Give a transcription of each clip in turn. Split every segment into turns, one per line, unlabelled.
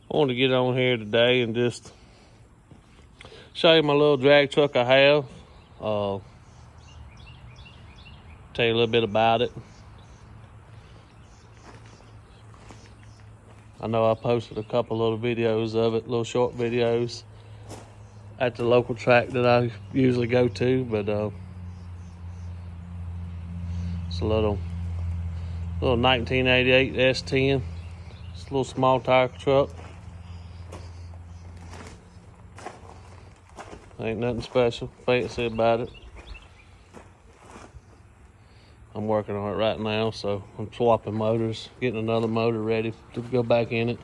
I wanted to get on here today and just show you my little drag truck I have. Tell you a little bit about it. I know I posted a couple little videos of it, little short videos at the local track that I usually go to, but it's a little 1988 S10. It's a little small tire truck. Ain't nothing special, fancy about it. I'm working on it right now, so I'm swapping motors, getting another motor ready to go back in it.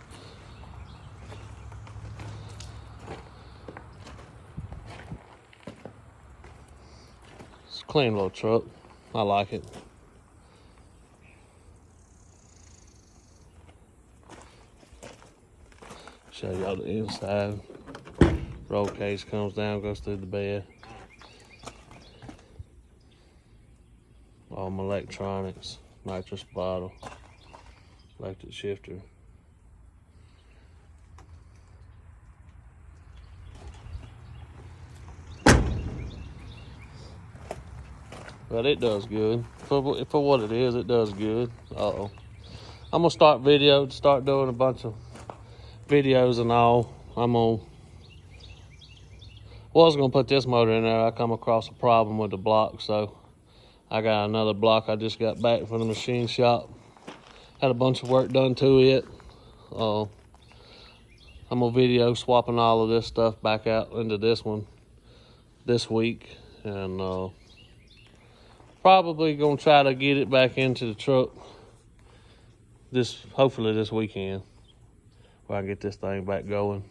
It's a clean little truck. I like it. Show y'all the inside. Roll case comes down, goes through the bed. All my electronics, nitrous bottle, electric shifter. But it does good. For what it is, it does good. I'm gonna start doing a bunch of videos and all. Was gonna put this motor in there. I come across a problem with the block, so I got another block. I just got back from the machine shop. Had a bunch of work done to it. I'm gonna video swapping all of this stuff back out into this one this week, and probably gonna try to get it back into the truck hopefully this weekend, where I get this thing back going.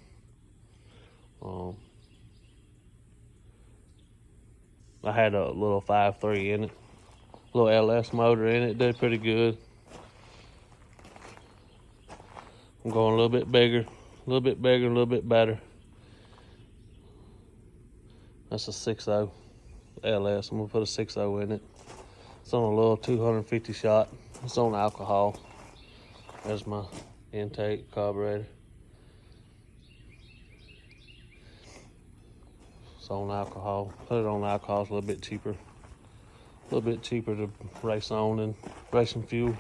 I had a little 5.3 in it, little LS motor in it, did pretty good. I'm going a little bit bigger, a little bit better. That's a 6.0 LS. I'm gonna put a 6.0 in it. It's on a little 250 shot. It's on alcohol. There's my intake carburetor. It's on alcohol. Put it on alcohol. It's a little bit cheaper. A little bit cheaper to race on than racing fuel.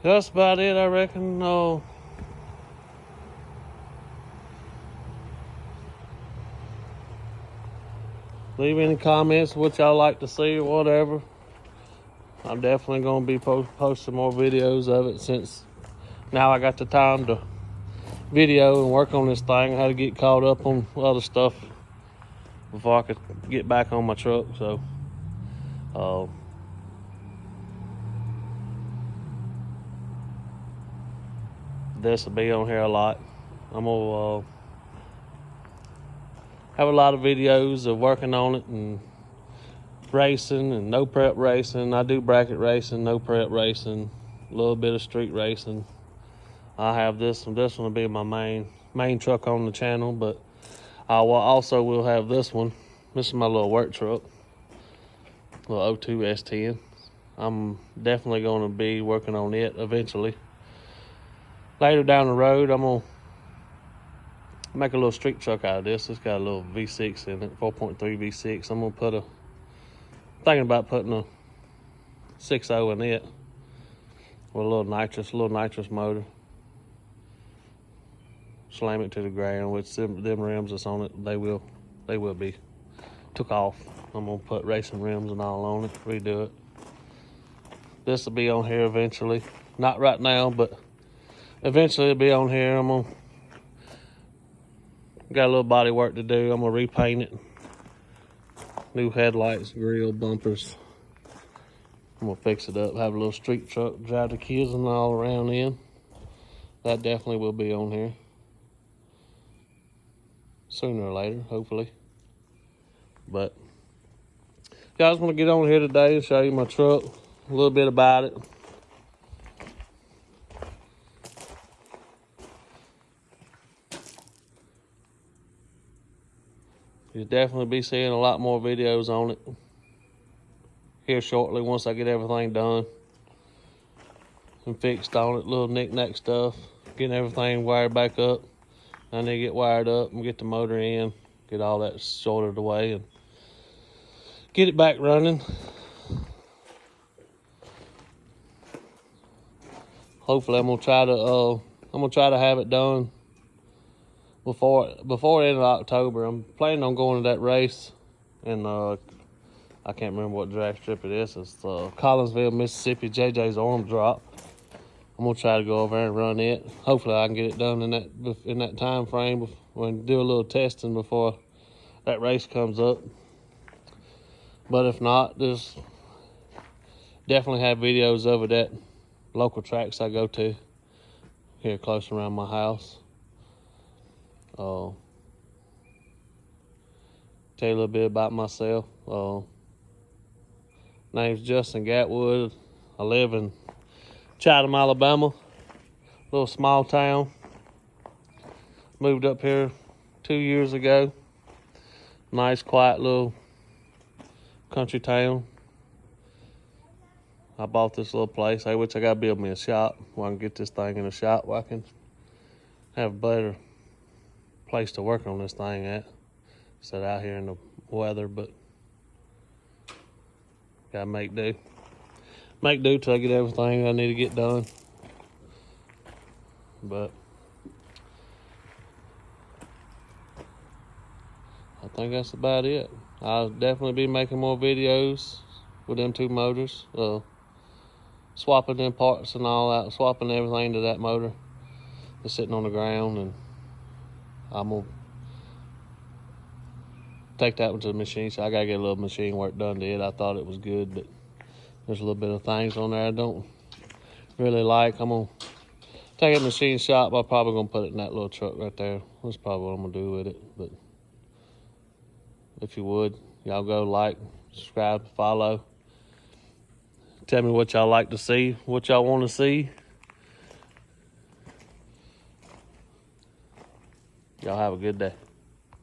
That's about it, I reckon. Leave any comments what y'all like to see or whatever. I'm definitely gonna be posting more videos of it, since now I got the time to video and work on this thing. I had to get caught up on other stuff before I could get back on my truck. So this will be on here a lot. I'm gonna have a lot of videos of working on it and racing and no prep racing. I do bracket racing, no prep racing, a little bit of street racing. I have this one. This one will be my main truck on the channel, but I will have this one. This is my little work truck, little 02 S10. I'm definitely going to be working on it eventually. Later down the road, I'm going to make a little street truck out of this. It's got a little V6 in it, 4.3 V6. I'm going to thinking about putting a 6.0 in it with a little nitrous motor. Slam it to the ground with them rims that's on it. They will be took off. I'm gonna put racing rims and all on it, redo it. This will be on here eventually. Not right now, but eventually it'll be on here. Got a little body work to do. I'm gonna repaint it. New headlights, grill, bumpers. I'm gonna fix it up, have a little street truck, drive the kids and all around in. That definitely will be on here. Sooner or later, hopefully. But yeah, I just want to get on here today and show you my truck, a little bit about it. You'll definitely be seeing a lot more videos on it here shortly once I get everything done. and fixed on it, little knick-knack stuff. Getting everything wired back up. I need to get wired up and get the motor in, get all that sorted away, and get it back running. Hopefully, I'm gonna try to have it done before the end of October. I'm planning on going to that race, and I can't remember what drag strip it is. It's Collinsville, Mississippi, JJ's Arm Drop. I'm gonna try to go over there and run it. Hopefully, I can get it done in that time frame. When do a little testing before that race comes up. But if not, just definitely have videos of it at local tracks I go to here close around my house. Tell you a little bit about myself. Name's Justin Gatwood. I live in Chatham, Alabama, little small town. Moved up here 2 years ago. Nice, quiet little country town. I bought this little place, which I gotta build me a shop where I can get this thing in a shop where I can have a better place to work on this thing at. Instead out here in the weather, but gotta make do. Make do till I get everything I need to get done. But I think that's about it. I'll definitely be making more videos with them two motors. Swapping them parts and all that, swapping everything to that motor that's sitting on the ground, and I'm gonna take that one to the machine. So I gotta get a little machine work done to it. I thought it was good, but there's a little bit of things on there I don't really like. I'm gonna take it to the machine shop. I'm probably gonna put it in that little truck right there. That's probably what I'm gonna do with it. But if you would, y'all go like, subscribe, follow. Tell me what y'all like to see, what y'all want to see. Y'all have a good day.